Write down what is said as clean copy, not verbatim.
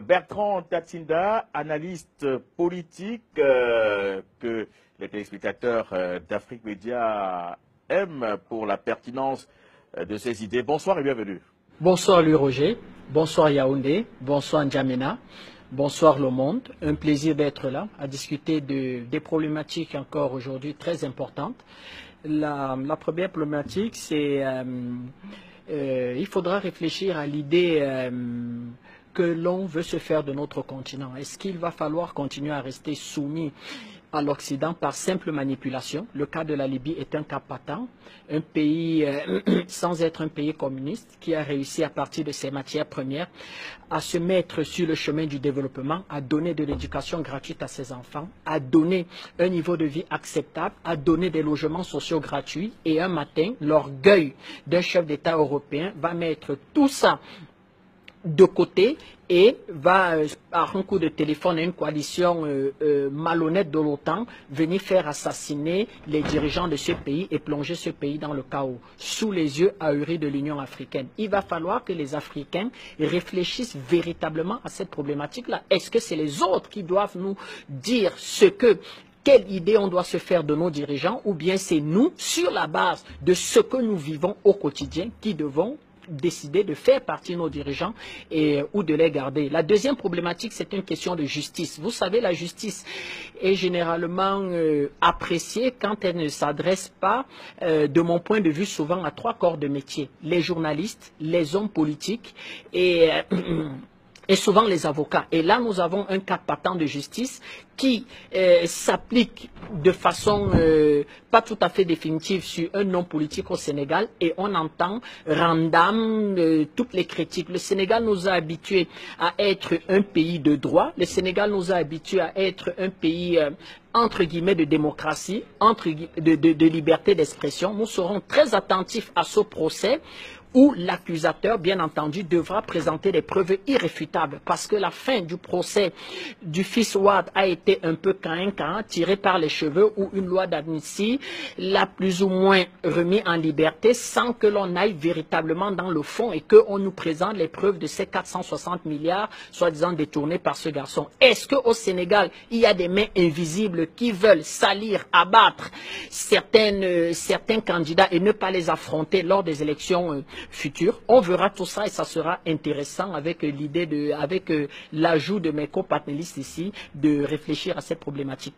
Bertrand Tatsinda, analyste politique que les téléspectateurs d'Afrique Média aiment pour la pertinence de ses idées. Bonsoir et bienvenue. Bonsoir Louis Roger, bonsoir Yaoundé, bonsoir N'Djamena, bonsoir le monde. Un plaisir d'être là à discuter des problématiques encore aujourd'hui très importantes. La première problématique, c'est il faudra réfléchir à l'idée que l'on veut se faire de notre continent. Est-ce qu'il va falloir continuer à rester soumis à l'Occident par simple manipulation? Le cas de la Libye est un cas patent. Un pays, sans être un pays communiste, qui a réussi à partir de ses matières premières à se mettre sur le chemin du développement, à donner de l'éducation gratuite à ses enfants, à donner un niveau de vie acceptable, à donner des logements sociaux gratuits. Et un matin, l'orgueil d'un chef d'État européen va mettre tout ça de côté et va, par un coup de téléphone à une coalition malhonnête de l'OTAN, venir faire assassiner les dirigeants de ce pays et plonger ce pays dans le chaos, sous les yeux ahuris de l'Union africaine. Il va falloir que les Africains réfléchissent véritablement à cette problématique-là. Est-ce que c'est les autres qui doivent nous dire quelle idée on doit se faire de nos dirigeants, ou bien c'est nous, sur la base de ce que nous vivons au quotidien, qui devons décider de faire partie de nos dirigeants ou de les garder. La deuxième problématique, c'est une question de justice. Vous savez, la justice est généralement appréciée quand elle ne s'adresse pas, de mon point de vue, souvent à trois corps de métier. Les journalistes, les hommes politiques et souvent les avocats. Et là, nous avons un cas patent de justice qui s'applique de façon pas tout à fait définitive sur un homme politique au Sénégal, et on entend random toutes les critiques. Le Sénégal nous a habitués à être un pays de droit, le Sénégal nous a habitués à être un pays entre guillemets de démocratie, de liberté d'expression. Nous serons très attentifs à ce procès où l'accusateur, bien entendu, devra présenter des preuves irréfutables, parce que la fin du procès du fils Wade a été un peu tiré par les cheveux, où une loi d'amnistie l'a plus ou moins remis en liberté sans que l'on aille véritablement dans le fond et qu'on nous présente les preuves de ces 460 milliards soi-disant détournés par ce garçon. Est-ce qu'au Sénégal, il y a des mains invisibles qui veulent salir, abattre certains candidats et ne pas les affronter lors des élections futures? On verra tout ça et ça sera intéressant avec l'idée avec l'ajout de mes co-panélistes ici de réfléchir à cette problématique.